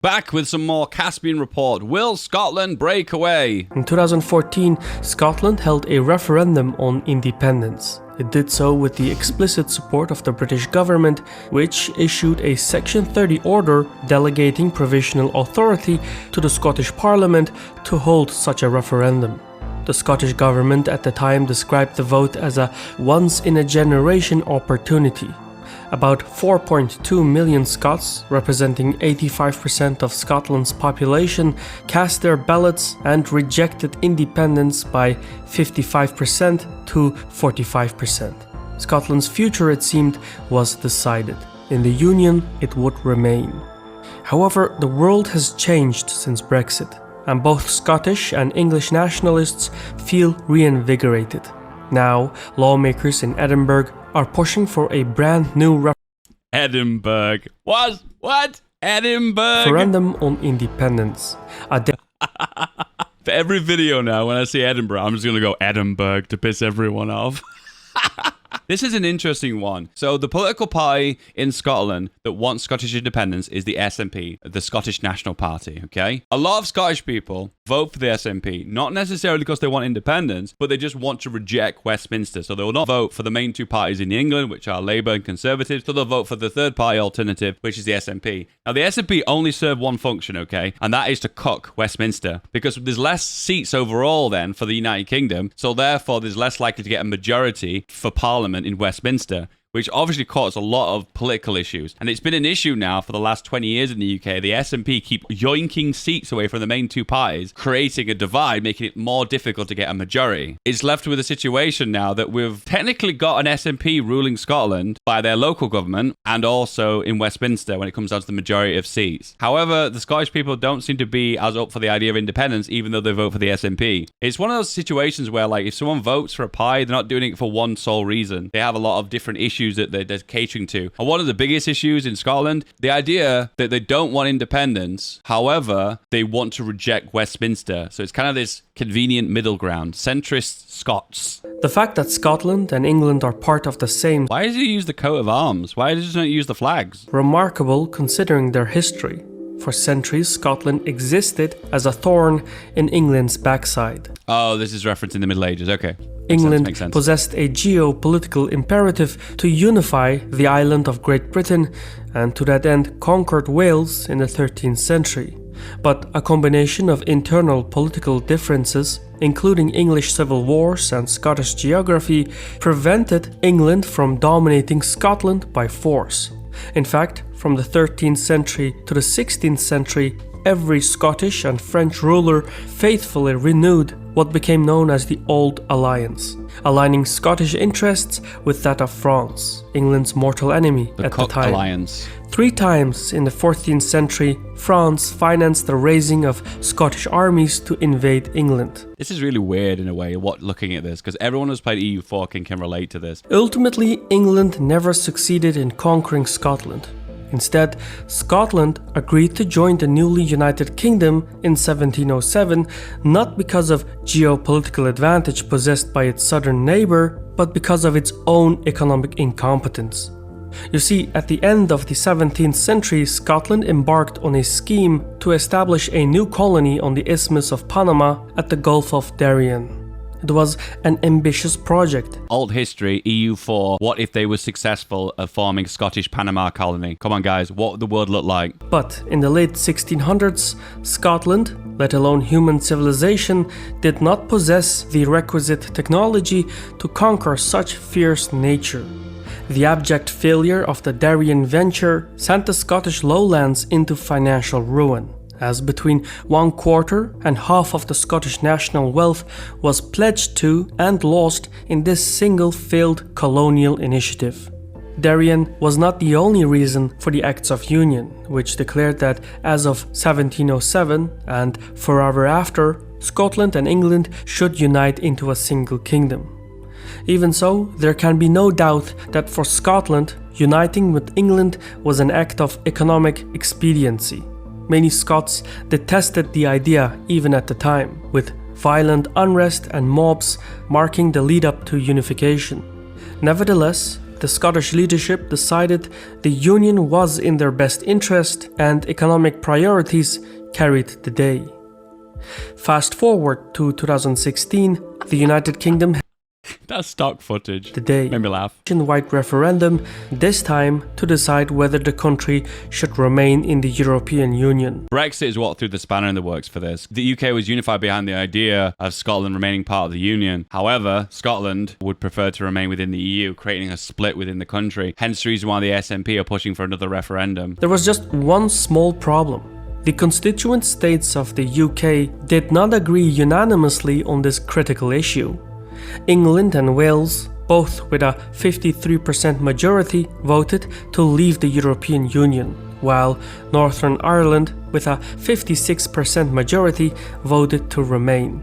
Back with some more Caspian Report. Will Scotland break away? In 2014, Scotland held a referendum on independence. It did so with the explicit support of the British government, which issued a Section 30 order delegating provisional authority to the Scottish Parliament to hold such a referendum. The Scottish government at the time described the vote as a once-in-a-generation opportunity. About 4.2 million Scots, representing 85% of Scotland's population, cast their ballots and rejected independence by 55% to 45%. Scotland's future, it seemed, was decided. In the Union, it would remain. However, the world has changed since Brexit, and both Scottish and English nationalists feel reinvigorated. Now, lawmakers in Edinburgh are pushing for a brand new Edinburgh. What? Edinburgh? referendum on independence. For every video now, when I see Edinburgh, I'm just going to go Edinburgh to piss everyone off. This is an interesting one. So the political party in Scotland that wants Scottish independence is the SNP, the Scottish National Party, okay? A lot of Scottish people vote for the SNP, not necessarily because they want independence, but they just want to reject Westminster. So they will not vote for the main two parties in England, which are Labour and Conservative, so they'll vote for the third party alternative, which is the SNP. Now, the SNP only serve one function, okay? And that is to cuck Westminster, because there's less seats overall then for the United Kingdom, so therefore there's less likely to get a majority for Parliament in Westminster, which obviously caused a lot of political issues. And it's been an issue now for the last 20 years in the UK. The SNP keep yoinking seats away from the main two parties, creating a divide, making it more difficult to get a majority. It's left with a situation now that we've technically got an SNP ruling Scotland by their local government and also in Westminster when it comes down to the majority of seats. However, the Scottish people don't seem to be as up for the idea of independence, even though they vote for the SNP. It's one of those situations where, like, if someone votes for a party, they're not doing it for one sole reason. They have a lot of different issues that they're catering to. And one of the biggest issues in Scotland, the idea that they don't want independence, however, they want to reject Westminster. So it's kind of this convenient middle ground. Centrist Scots. The fact that Scotland and England are part of the same Why does he use the coat of arms? Why does he not use the flags? remarkable considering their history. For centuries, Scotland existed as a thorn in England's backside. Oh, this is referencing the Middle Ages. Okay. England Makes sense. possessed a geopolitical imperative to unify the island of Great Britain and to that end conquered Wales in the 13th century. But a combination of internal political differences, including English civil wars and Scottish geography, prevented England from dominating Scotland by force. In fact, from the 13th century to the 16th century, every Scottish and French ruler faithfully renewed what became known as the Old Alliance, aligning Scottish interests with that of France, England's mortal enemy at the time. Alliance. 3 times in the 14th century, France financed the raising of Scottish armies to invade England. This is really weird in a way, looking at this, because everyone who's played EU4 can relate to this. Ultimately, England never succeeded in conquering Scotland. Instead, Scotland agreed to join the newly united kingdom in 1707, not because of geopolitical advantage possessed by its southern neighbor, but because of its own economic incompetence. You see, at the end of the 17th century, Scotland embarked on a scheme to establish a new colony on the Isthmus of Panama at the Gulf of Darien. It was an ambitious project. Old history, EU4, what if they were successful at forming Scottish Panama colony? Come on guys, what would the world look like? But in the late 1600s, Scotland, let alone human civilization, did not possess the requisite technology to conquer such fierce nature. The abject failure of the Darien venture sent the Scottish lowlands into financial ruin, as between 1/4 and half of the Scottish national wealth was pledged to and lost in this single failed colonial initiative. Darien was not the only reason for the Acts of Union, which declared that as of 1707 and forever after, Scotland and England should unite into a single kingdom. Even so, there can be no doubt that for Scotland, uniting with England was an act of economic expediency. Many Scots detested the idea even at the time, with violent unrest and mobs marking the lead-up to unification. Nevertheless, the Scottish leadership decided the Union was in their best interest and economic priorities carried the day. Fast forward to 2016, the United Kingdom That's stock footage. the day Made me laugh. nationwide referendum, this time to decide whether the country should remain in the European Union. Brexit is what threw the spanner in the works for this. The UK was unified behind the idea of Scotland remaining part of the Union. However, Scotland would prefer to remain within the EU, creating a split within the country. Hence the reason why the SNP are pushing for another referendum. There was just one small problem. The constituent states of the UK did not agree unanimously on this critical issue. England and Wales, both with a 53% majority, voted to leave the European Union, while Northern Ireland, with a 56% majority, voted to remain.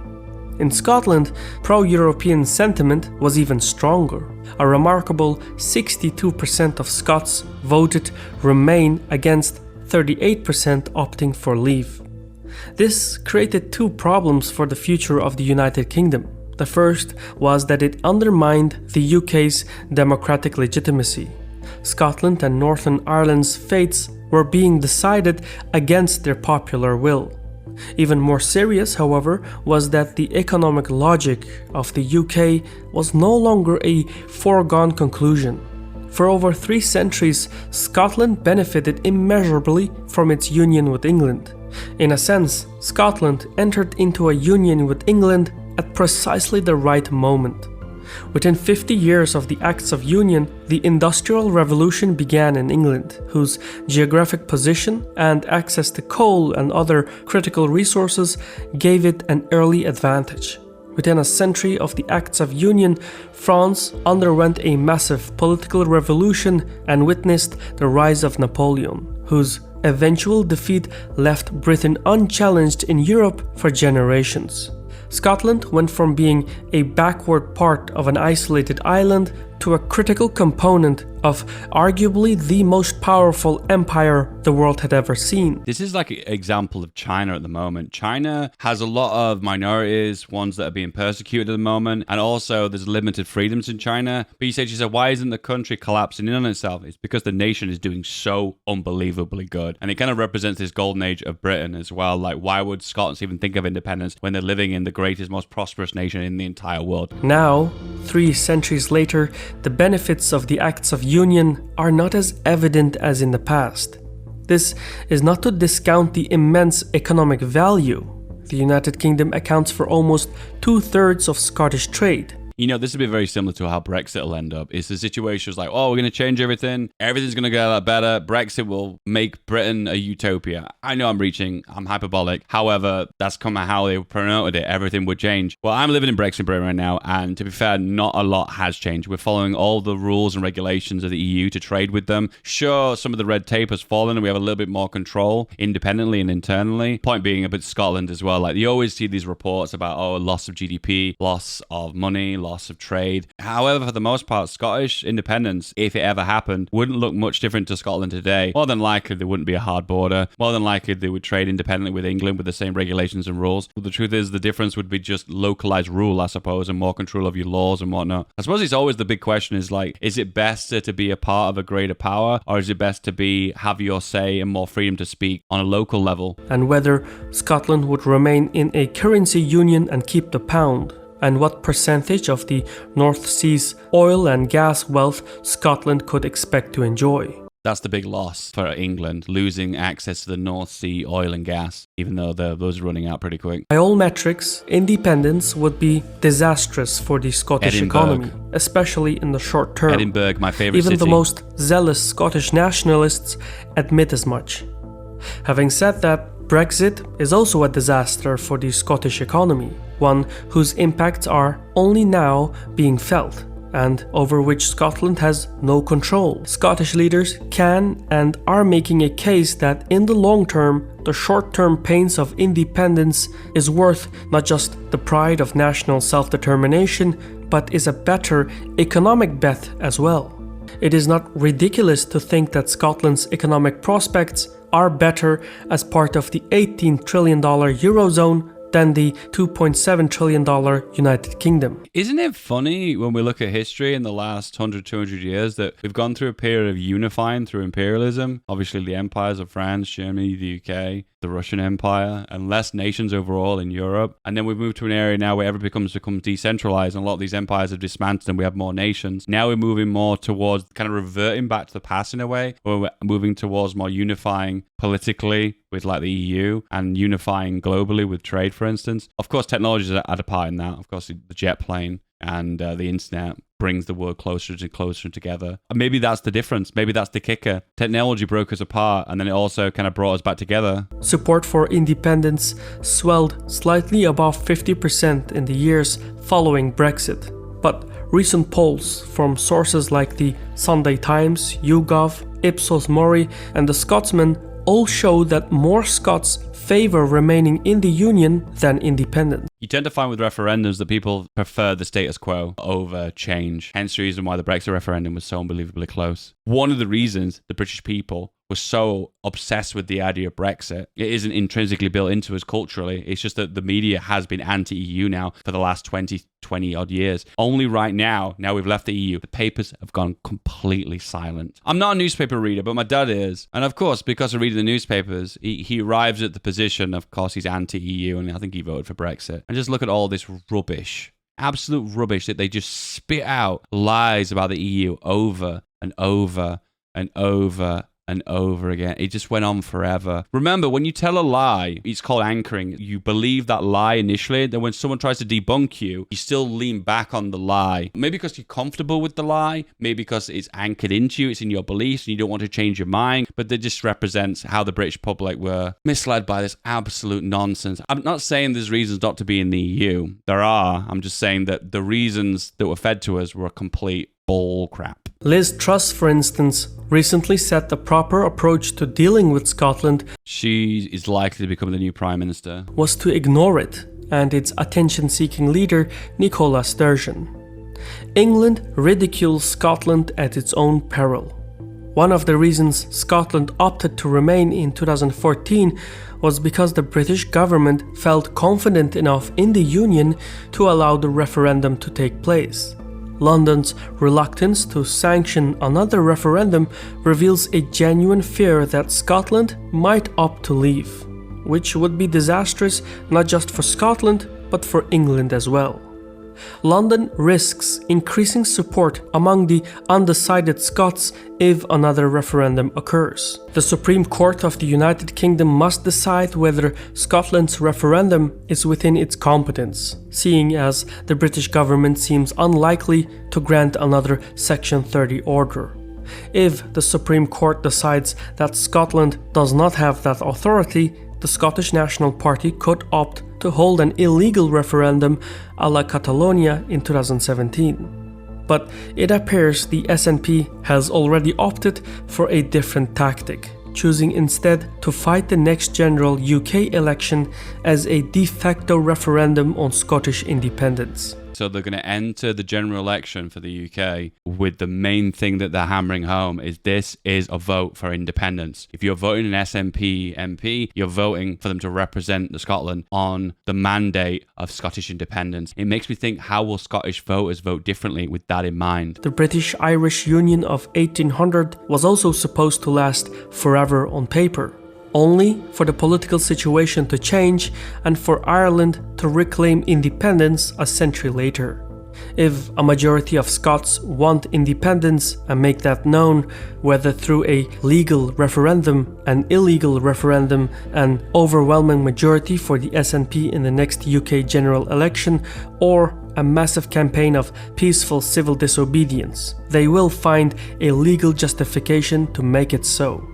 In Scotland, pro-European sentiment was even stronger. A remarkable 62% of Scots voted remain against 38% opting for leave. This created two problems for the future of the United Kingdom. The first was that it undermined the UK's democratic legitimacy. Scotland and Northern Ireland's fates were being decided against their popular will. Even more serious, however, was that the economic logic of the UK was no longer a foregone conclusion. For over 3 centuries, Scotland benefited immeasurably from its union with England. In a sense, Scotland entered into a union with England at precisely the right moment. Within 50 years of the Acts of Union, the Industrial Revolution began in England, whose geographic position and access to coal and other critical resources gave it an early advantage. Within a century of the Acts of Union, France underwent a massive political revolution and witnessed the rise of Napoleon, whose eventual defeat left Britain unchallenged in Europe for generations. Scotland went from being a backward part of an isolated island to a critical component of arguably the most powerful empire the world had ever seen. This is like an example of China at the moment. China has a lot of minorities, ones that are being persecuted at the moment, and also there's limited freedoms in China. But you say to yourself, why isn't the country collapsing in on itself? It's because the nation is doing so unbelievably good. And it kind of represents this golden age of Britain as well. Like, why would Scots even think of independence when they're living in the greatest, most prosperous nation in the entire world? Now, 3 centuries later, the benefits of the Acts of Union are not as evident as in the past. This is not to discount the immense economic value. The United Kingdom accounts for almost 2/3 of Scottish trade. You know, this would be very similar to how Brexit will end up. It's the situation is like, oh, we're going to change everything. Everything's going to get a lot better. Brexit will make Britain a utopia. I know I'm hyperbolic. However, that's kind of how they promoted it. Everything would change. Well, I'm living in Brexit Britain right now. And to be fair, not a lot has changed. We're following all the rules and regulations of the EU to trade with them. Sure, some of the red tape has fallen and we have a little bit more control independently and internally. Point being about Scotland as well. Like, you always see these reports about, oh, loss of GDP, loss of money, loss of trade. However, for the most part, Scottish independence, if it ever happened, wouldn't look much different to Scotland today. More than likely, there wouldn't be a hard border. More than likely, they would trade independently with England with the same regulations and rules. But the truth is, the difference would be just localized rule, I suppose, and more control of your laws and whatnot. I suppose it's always the big question is like, is it best to be a part of a greater power, or is it best to have your say and more freedom to speak on a local level? And whether Scotland would remain in a currency union and keep the pound, and what percentage of the North Sea's oil and gas wealth Scotland could expect to enjoy. That's the big loss for England, losing access to the North Sea oil and gas, even though those are running out pretty quick. By all metrics, independence would be disastrous for the Scottish economy, especially in the short term. Edinburgh, my favorite city. Even the most zealous Scottish nationalists admit as much. Having said that, Brexit is also a disaster for the Scottish economy, one whose impacts are only now being felt, and over which Scotland has no control. Scottish leaders can and are making a case that in the long term, the short-term pains of independence is worth not just the pride of national self-determination, but is a better economic bet as well. It is not ridiculous to think that Scotland's economic prospects are better as part of the $18 trillion Eurozone than the $2.7 trillion United Kingdom. Isn't it funny when we look at history in the last 100, 200 years that we've gone through a period of unifying through imperialism? Obviously, the empires of France, Germany, the UK, the Russian Empire, and less nations overall in Europe. And then we've moved to an area now where everything becomes decentralized, and a lot of these empires have dismantled and we have more nations. Now we're moving more towards kind of reverting back to the past in a way, where we're moving towards more unifying politically with like the EU and unifying globally with trade, for instance. Of course, technologies had a part in that. Of course, the jet plane and the internet brings the world closer and closer together. And maybe that's the difference. Maybe that's the kicker. Technology broke us apart, and then it also kind of brought us back together. Support for independence swelled slightly above 50% in the years following Brexit. But recent polls from sources like the Sunday Times, YouGov, Ipsos Mori, and the Scotsman all show that more Scots favor remaining in the Union than independence. You tend to find with referendums that people prefer the status quo over change. Hence the reason why the Brexit referendum was so unbelievably close. One of the reasons the British people were so obsessed with the idea of Brexit, it isn't intrinsically built into us culturally. It's just that the media has been anti-EU now for the last 20 odd years. Only right now we've left the EU, the papers have gone completely silent. I'm not a newspaper reader, but my dad is. And of course, because of reading the newspapers, he arrives at the position, of course, he's anti-EU, and I think he voted for Brexit. And just look at all this rubbish, absolute rubbish that they just spit out lies about the EU over and over and over and over again. It just went on forever. Remember, when you tell a lie, it's called anchoring. You believe that lie initially, then when someone tries to debunk you, you still lean back on the lie. Maybe because you're comfortable with the lie, maybe because it's anchored into you, it's in your beliefs, and you don't want to change your mind, but that just represents how the British public were misled by this absolute nonsense. I'm not saying there's reasons not to be in the EU. There are. I'm just saying that the reasons that were fed to us were complete bull crap. Liz Truss, for instance, recently said the proper approach to dealing with Scotland, she is likely to become the new Prime Minister, was to ignore it and its attention-seeking leader, Nicola Sturgeon. England ridicules Scotland at its own peril. One of the reasons Scotland opted to remain in 2014 was because the British government felt confident enough in the Union to allow the referendum to take place. London's reluctance to sanction another referendum reveals a genuine fear that Scotland might opt to leave, which would be disastrous not just for Scotland, but for England as well. London risks increasing support among the undecided Scots if another referendum occurs. The Supreme Court of the United Kingdom must decide whether Scotland's referendum is within its competence, seeing as the British government seems unlikely to grant another Section 30 order. If the Supreme Court decides that Scotland does not have that authority, the Scottish National Party could opt to hold an illegal referendum a la Catalonia in 2017. But it appears the SNP has already opted for a different tactic, choosing instead to fight the next general UK election as a de facto referendum on Scottish independence. So they're going to enter the general election for the UK with the main thing that they're hammering home is this is a vote for independence. If you're voting an SNP MP, you're voting for them to represent the Scotland on the mandate of Scottish independence. It makes me think, how will Scottish voters vote differently with that in mind? The British-Irish Union of 1800 was also supposed to last forever on paper, only for the political situation to change and for Ireland to reclaim independence a century later. If a majority of Scots want independence and make that known, whether through a legal referendum, an illegal referendum, an overwhelming majority for the SNP in the next UK general election, or a massive campaign of peaceful civil disobedience, they will find a legal justification to make it so.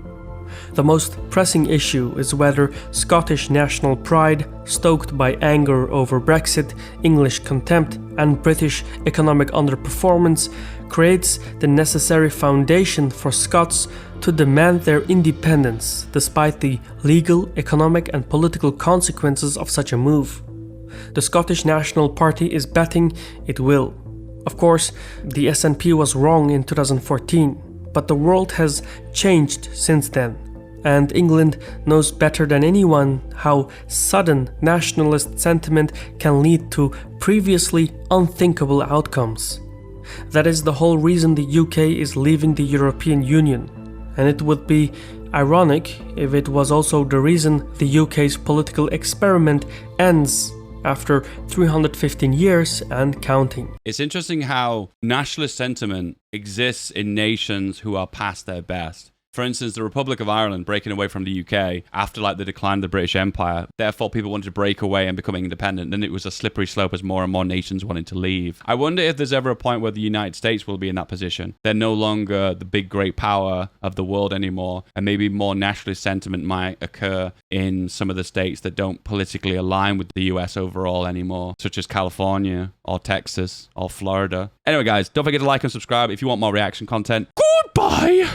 The most pressing issue is whether Scottish national pride, stoked by anger over Brexit, English contempt, and British economic underperformance, creates the necessary foundation for Scots to demand their independence despite the legal, economic, and political consequences of such a move. The Scottish National Party is betting it will. Of course, the SNP was wrong in 2014, but the world has changed since then. And England knows better than anyone how sudden nationalist sentiment can lead to previously unthinkable outcomes. That is the whole reason the UK is leaving the European Union, and it would be ironic if it was also the reason the UK's political experiment ends after 315 years and counting. It's interesting how nationalist sentiment exists in nations who are past their best. For instance, the Republic of Ireland breaking away from the UK after the decline of the British Empire. Therefore, people wanted to break away and becoming independent. Then it was a slippery slope as more and more nations wanted to leave. I wonder if there's ever a point where the United States will be in that position. They're no longer the big, great power of the world anymore. And maybe more nationalist sentiment might occur in some of the states that don't politically align with the US overall anymore, such as California or Texas or Florida. Anyway, guys, don't forget to like and subscribe if you want more reaction content. Goodbye!